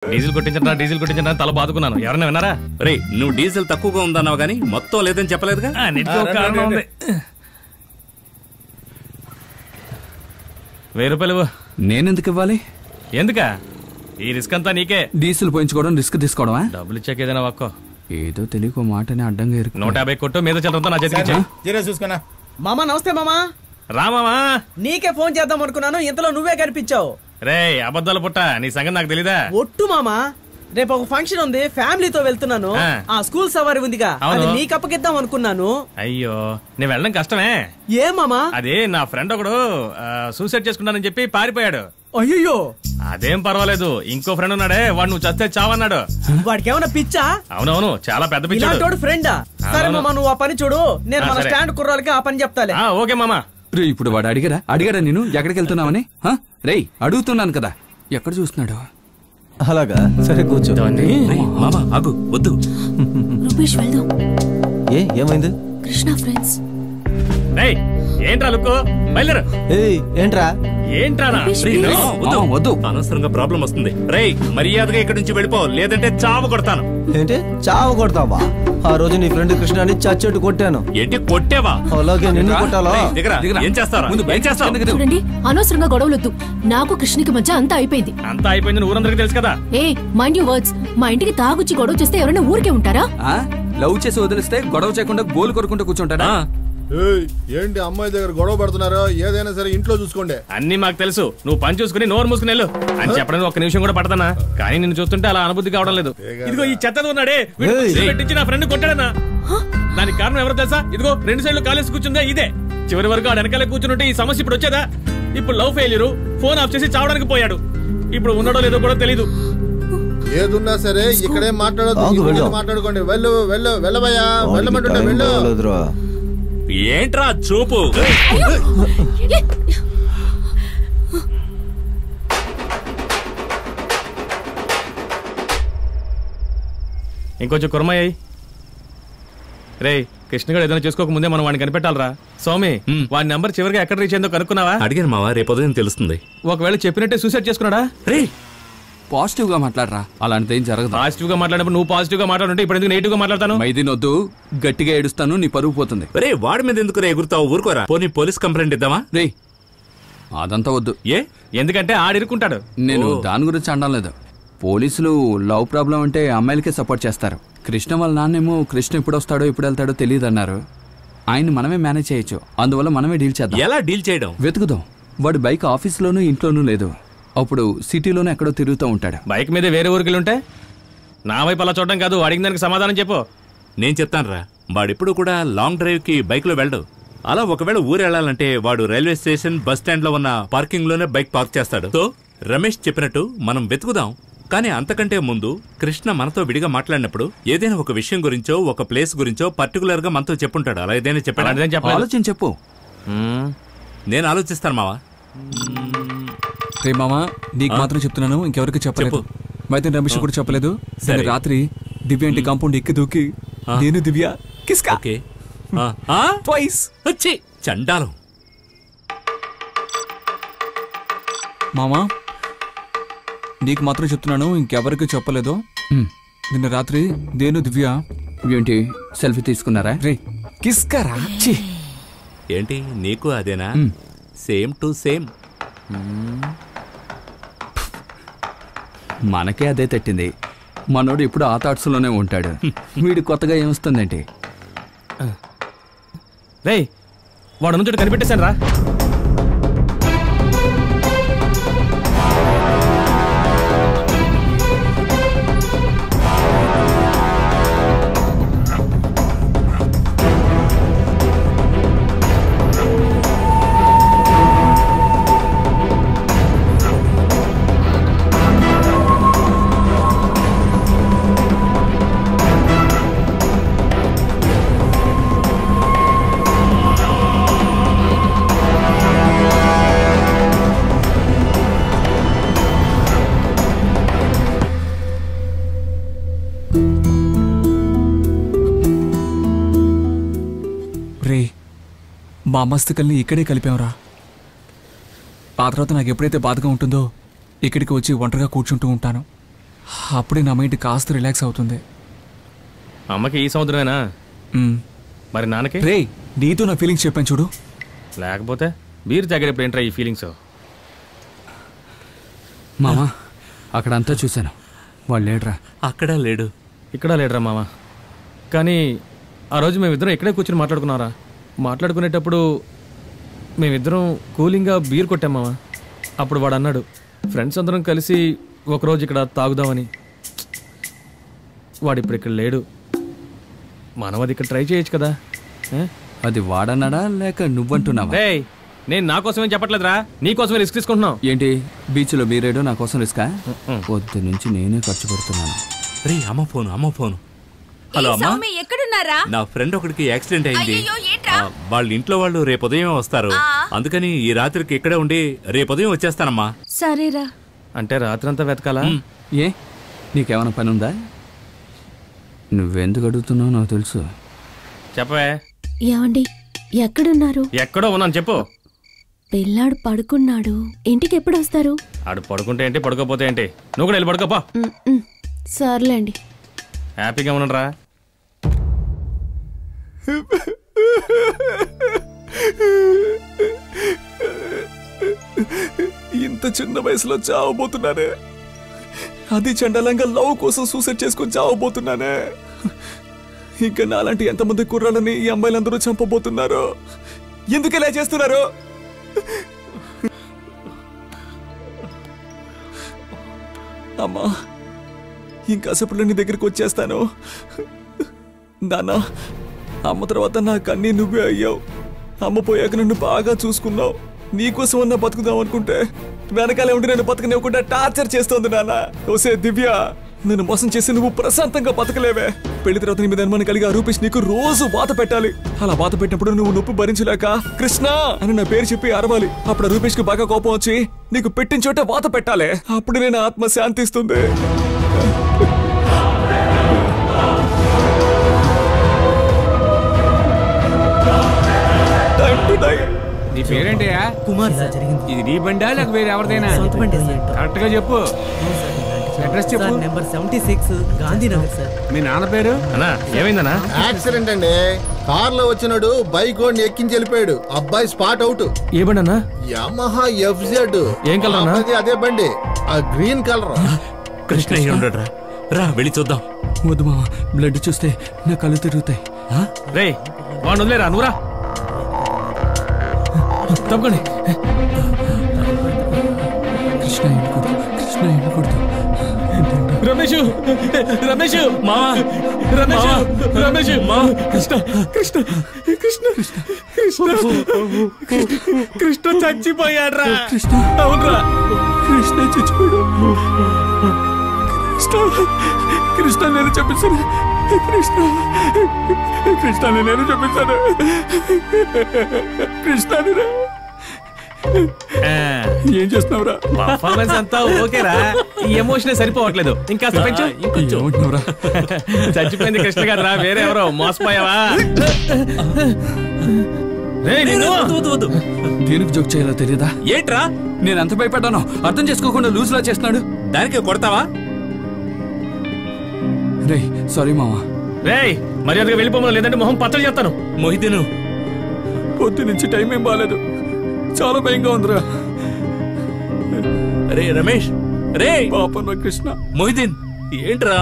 Diesel కొట్టించరా తల బాదుకున్నాను. ఎవరైనా విన్నారా? రే, నువ్వు డీజిల్ తక్కువగా ఉందన్నావు గానీ మొత్తం లేదని చెప్పలేదుగా. ఉంది. 1000 రూపాయలు నేనెందుకు ఇవ్వాలి? ఎందుకా? ఈ రిస్క్ అంతా నీకే. డీజిల్ పోయించుకోవడం రిస్క్ తీసుకోవడమా? డబ్బులు ఇచ్చాక ఏదైనా వాక్కో. ఏదో తెలియకో మాటని అడ్డంగా 150 కొట్టు మీద చల్లరంతా నా చేతికి చూసుకున్నా. మామా నమస్తే మామా. రామామా, నీకే ఫోన్ చేద్దాం అనుకున్నాను, ఇంతలో నువ్వే కనిపించావు. రే అబద్ధాలు పుట్ట, నీ సంగతి నాకు తెలీదా? ఒట్టు మామా, రేపు ఒక ఫంక్షన్ ఉంది, ఫ్యామిలీతో వెళ్తున్నాను. ఆ స్కూల్ సవారి ఉందిగా, అది నీకు అప్పగిద్దాం అనుకున్నాను. అయ్యో, నేను వెళ్ళడం కష్టమే. ఏ మామా? అదే నా ఫ్రెండ్ ఒకడు సూసైడ్ చేసుకుంటానని చెప్పి పారిపోయాడు. అయ్యో, అదేం పర్వాలేదు, ఇంకో ఫ్రెండ్ ఉన్నాడే, వాడు నువ్వు చస్తే చావన్నాడు. వాడికి ఏమన్నా పిచ్చా? అవునవును, చాలా పెద్ద పిచ్చాడు. ఫ్రెండా? సరే మామా, నువ్వు ఆ పని చూడు, నేను మన స్టాండ్ కుర్రాలకి ఆ పని చెప్తాలే. ఓకే మామా. రే, ఇప్పుడు వాడు అడిగారా నేను ఎక్కడికి వెళ్తున్నావని? రే, అడుగుతున్నాను కదా, ఎక్కడ చూస్తున్నాడు? అలాగా, సరే కూర్చో. మామా ఆగు, వద్దు. రూపేష్ వెళ్దాం. ఏమైంది? కృష్ణ ఫ్రెండ్స్. ఏంట్రా లుక్కు, బయలుదేరు. ఏంట్రా? వద్దు, అనవసరంగా ప్రాబ్లం వస్తుంది. రే, మర్యాదగా ఇక్కడి నుంచి వెళ్ళిపో, లేదంటే చావు కొడతాను. ఏంటి చావు కొడతావా? ఆ రోజు నీ ఫ్రెండ్ కృష్ణని చచ్చెట్టు కొట్టాను. ఏంటి కొట్టావా? అలాగే నిన్ను కొట్టాలా? ఏం చేస్తావు? చూడండి, అనవసరంగా గొడవలొద్దు. నాకు కృష్ణకి మధ్య అంతా అయిపోయింది. అంతా అయిపోయింది ఊరందరికీ తెలుసు కదా. Mind you words. మా ఇంటికి తాగుచ్చి గొడవ చేస్తే ఎవరైనా ఊరికే ఉంటారా? లవ్ చేసి వదిలిస్తే గొడవ చేయకుండా గోలు కొరుకుంటూ కూర్చుంటారా? ఏంటి అమ్మాయి దగ్గర గొడవ పడుతున్నారో? ఏదైనా సరే ఇంట్లో చూసుకోండి. అన్ని మాకు తెలుసు, నువ్వు పని చూసుకుని నోరు మూసుకుని వెళ్ళు అని చెప్పడానికి ఒక్క నిమిషం కూడా పడతానా? కానీ నిన్ను చూస్తుంటే అలా అనుభూతి కావడం లేదు. ఇదిగో ఈ చెత్త ఉన్నాడే, పెట్టించి నా ఫ్రెండ్ కొట్టాడన్నా. దానికి కారణం ఎవరో తెలుసా? ఇదిగో 2 సైడ్లు కాలేసి కూర్చుందే ఇదే. చివరి వరకు ఆ వెనకాలే కూర్చుంటే ఈ సమస్య ఇప్పుడు వచ్చేదా? ఇప్పుడు లవ్ ఫెయిల్యూర్, ఫోన్ ఆఫ్ చేసి చావడానికి పోయాడు. ఇప్పుడు ఉన్నాడో లేదో కూడా తెలీదు. ఏదున్నా సరే ఇక్కడే మాట్లాడుకోండి. వెళ్ళబోయా, వెళ్ళమంటుంటే వెళ్ళు. ఏంట్రా చూపు? ఇంకొంచెం కురమయ్యాయి. రే, కృష్ణగాడు ఏదైనా చేసుకోక ముందే మనం వాడిని కనిపెట్టాలరా. స్వామి, వాడి నెంబర్ చివరిగా ఎక్కడ రీచ్ అయిందో కనుక్కున్నావా? అడిగాను మావా, రేపు ఉదయం తెలుస్తుంది. ఒకవేళ చెప్పినట్టే సూసైడ్ చేసుకున్నాడా? రే, పాజిటివ్ గా మాట్లాడరా, అలాంటిది ఏం జరగదు. పాజిటివ్ గా మాట్లాడినప్పుడు నువ్వు పాజిటివ్ గా మాట్లాడుంటే ఇప్పుడు ఎందుకు నెగిటివ్ గా మాట్లాడతాను? మైదీనొద్దు, గట్టిగా ఏడుస్తాను, నీ పరుగు పోతుంది. రే, వాడి మీద ఎందుకు ఎగురుతావు? ఊరుకోరా. పోనీ పోలీస్ కంప్లైంట్ ఇద్దామా? రే, అదంతా వద్దు. ఎందుకంటే ఆడిరుకుంటాడు. నేను దాని గురించి అనడం లేదు. పోలీసులు లవ్ ప్రాబ్లం అంటే అమ్మాయిలకే సపోర్ట్ చేస్తారు. కృష్ణ వాళ్ళ నాన్నేమో కృష్ణ ఎప్పుడు వస్తాడో ఎప్పుడు వెళ్తాడో తెలియదు అన్నారు. ఆయన్ని మనమే మేనేజ్ చేయొచ్చు, అందువల్ల మనమే డీల్ చేద్దాం. ఎలా డీల్ చేయడం? వెతుకుదాం. వాడి బైక్ ఆఫీస్లోనూ ఇంట్లోనూ లేదు, అప్పుడు సిటీలోనే ఎక్కడో తిరుగుతూ ఉంటాడు. బైక్ మీద వేరే ఊరికి ఉంటే నా వైపు అలా చూడడం కాదు, అడిగిన దానికి సమాధానం చెప్పు. నేను చెప్తానురా, వాడెప్పుడు కూడా లాంగ్ డ్రైవ్ కి బైక్ లో వెళ్ళడు. అలా ఒకవేళ ఊరు వెళ్ళాలంటే వాడు రైల్వే స్టేషన్, బస్ స్టాండ్ లో ఉన్న పార్కింగ్ లోనే బైక్ పార్క్ చేస్తాడు. సో రమేష్ చెప్పినట్టు మనం వెతుకుదాం. కానీ అంతకంటే ముందు కృష్ణ మనతో విడిగా మాట్లాడినప్పుడు ఏదైనా ఒక విషయం గురించో, ఒక ప్లేస్ గురించో పర్టికులర్ గా మనతో చెప్పుంటాడు. అలా ఏదైనా చెప్పాడు? ఆలోచన చెప్పు. నేను ఆలోచిస్తాను మావా. రే మామా, నీకు మాత్రం చెప్తున్నాను, ఇంకెవరికి చెప్పలేదు. మైతన్ రమేష్ కూడా చెప్పలేదు. రాత్రి దివ్య ఇంటి కాంపౌండ్ ఎక్కి దూకి నేను దివ్య కిస్కా ట్వైస్ వచ్చి చండాలం. మామా, నీకు మాత్రం చెప్తున్నాను, ఇంకెవరికి చెప్పలేదు. నిన్న రాత్రి నేను దివ్య ఏంటి సెల్ఫీ తీసుకున్నారా? రే, కిస్కారా? ఏంటి నీకు అదేనా? Same to same. మనకే అదే తట్టింది. మనోడు ఇప్పుడు ఆ థాట్స్ లోనే ఉంటాడు. వీడు కొత్తగా ఏమొస్తుందేంటి? రే, వాడు నుంచి కనిపెట్టేశాను రా. మా మస్తకల్ని ఇక్కడే కలిపాంరా. ఆ తర్వాత నాకు ఎప్పుడైతే బాధగా ఉంటుందో ఇక్కడికి వచ్చి ఒంటరిగా కూర్చుంటూ ఉంటాను. అప్పుడే నా మైండ్ కాస్త రిలాక్స్ అవుతుంది. అమ్మకి ఈ సముద్రమేనా? మరి నాన్నకి? రే నీతో నా ఫీలింగ్స్ చెప్పాను చూడు. లేకపోతే బీర్ తాగేటప్పుడు ఏంట్రా ఈ ఫీలింగ్స్? మామా అక్కడ అంతా చూశాను, వాళ్ళు లేడరా. అక్కడ లేడు, ఇక్కడ లేడరా మామ. కానీ ఆ రోజు మేమిద్దరం ఇక్కడే కూర్చొని మాట్లాడుకున్నారా? మాట్లాడుకునేటప్పుడు మేమిద్దరం కూలింగ్గా బీర్ కొట్టాం మామ. అప్పుడు వాడు అన్నాడు ఫ్రెండ్స్ అందరం కలిసి ఒకరోజు ఇక్కడ తాగుదామని. వాడు ఇప్పుడు ఇక్కడ లేడు. మనం అది ఇక్కడ ట్రై చేయొచ్చు కదా. అది వాడన్నాడా లేక నువ్వంటున్నావా? నేను నా కోసమేం చెప్పట్లేదురా, నీ కోసమే రిస్క్ తీసుకుంటున్నావు. ఏంటి బీచ్లో బీరేడో నా కోసం రిస్కా? పొద్దు నుంచి నేనే ఖర్చు పెడుతున్నాను. రే అమ్మ ఫోను. హలో అమ్మా, ఎక్కడున్నారా? నా ఫ్రెండ్ ఒకడికి యాక్సిడెంట్ అయింది. వాళ్ళ ఇంట్లో వాళ్ళు రేపు ఉదయం వస్తారు, అందుకని ఈ రాత్రికి ఇక్కడే ఉండి రేపు ఉదయం వచ్చేస్తానమ్మా. సరేరా. అంటే రాత్రంతా వెతకాలా? ఏ నీకేమైనా పని ఉందా? నువ్వెందుకు అడుగుతున్నావు నాకు తెలుసు. చెప్పవే. ఏమండి ఎక్కడున్నారు? ఎక్కడో ఉన్నాను చెప్పు. పిల్లాడు పడుకున్నాడు, ఇంటికి ఎప్పుడు వస్తారు? ఆడు పడుకుంటే ఏంటి, పడుకోపోతే ఏంటి? నువ్వు కూడా వెళ్ళి పడుకోపా. సర్లేండి. హ్యాపీగా ఉండరా? ఇంత చిన్న వయసులో చావబోతున్నానే, అది చండలంగా లవ్ కోసం సూసైడ్ చేసుకొని చావబోతున్నానే. ఇంకా నాలాంటి ఎంతమంది కుర్రాళ్ళని ఈ అమ్మాయిలందరూ చంపబోతున్నారు. ఎందుకు ఇలా చేస్తున్నారు? అమ్మా ఇంకాసేపట్లో నీ దగ్గరికి వచ్చేస్తాను. నాన్న, అమ్మ తర్వాత నాకన్నీ నువ్వే అయ్యావు. అమ్మ పోయాక నన్ను బాగా చూసుకున్నావు. నీకోసం అన్నా బతుకుదాం అనుకుంటే వెనకాలే ఉండి నన్ను బతకనివ్వకుండా టార్చర్ చేస్తోంది నాన్న. ఓసే దివ్య, నన్ను మోసం చేసి నువ్వు ప్రశాంతంగా బతకలేవే. పెళ్లి తర్వాత నీ మీద అనుమానం కలిగి ఆ రూపేష్ నీకు రోజు వాత పెట్టాలి. అలా వాత పెట్టినప్పుడు నువ్వు నొప్పి భరించలేక కృష్ణ అని నా పేరు చెప్పి అరవాలి. అప్పుడు రూపేష్ కి బాగా కోపం వచ్చి నీకు పెట్టిన చోట వాత పెట్టాలి. అప్పుడు నేను ఆత్మ శాంతిస్తుంది. నీ పేరేంటయ్యా? కుమార్ సార్. ఇది నీ బండా లేక వేరే ఎవరిదైనా? కరెక్ట్ గా చెప్పు. అడ్రస్ చెప్పు. Number 76 Gandhinagar sir. మీ నాన్న పేరు? అన్నా ఏమైందన్నా? యాక్సిడెంట్ అండి. కార్ లో వచ్చినాడు, బైక్ వాడిని ఎక్కించి వెళ్ళిపోయాడు. అబ్బాయి స్పాట్ అవుట్. ఏ బండి అన్నా? Yamaha FZ. ఏం కలర్ అన్నా? అదే బండి, ఆ గ్రీన్ కలర్. కృష్ణ ఉండరా, రా వెళ్ళి చూద్దాం. వద్దు మామ, బ్లడ్ చూస్తే నా కళ్ళు తిరుగుతాయి. రే వాడు వదిలేరా, నువ్వురా. తప్పకండి. కృష్ణ ఎన్నుకూడదు, కృష్ణ ఎన్నుకూడదు. రమేష్ రమేష్ మా రమేష్ రమేష్ మా కృష్ణ కృష్ణ కృష్ణ కృష్ణ కృష్ణ చచ్చిపోయాడ్రా. కృష్ణ అవునరా, కృష్ణ చచ్చిపోయాడు. కృష్ణ నేను చెప్పేశాను. కృష్ణ నేను చెప్పేశాను. కృష్ణ ఏం చేస్తున్నావురా? పర్ఫార్మెన్స్ అంతా ఓకేరా, ఈ ఎమోషన్ సరిపోవట్లేదు. ఇంకా పెంచు. చచ్చిపోయింది కృష్ణ గారు రా, వేరే ఎవరో మోసపోయావా? దేనికి జోక్ చేయాలో తెలియదా? ఏంట్రా నేను ఎంత భయపడ్డానో అర్థం చేసుకోకుండా లూజ్ లా చేస్తున్నాడు. దానికి కొడతావా? రేయ్ సారీ మామా. రేయ్ మర్యాదగా వెళ్ళిపోమా, లేదంటే మొహం పచ్చడి చేస్తాను. మొహిదీను, పొద్దు నుంచి టైం ఏం బాగాలేదు, చాలా భయంగా ఉందిరా. రే రమేష్, రే పాపం రా కృష్ణ. మొహిదీన్ ఏంట్రా?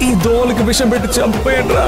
ఈ దోమలకి విషం పెట్టి చంపేయండి రా.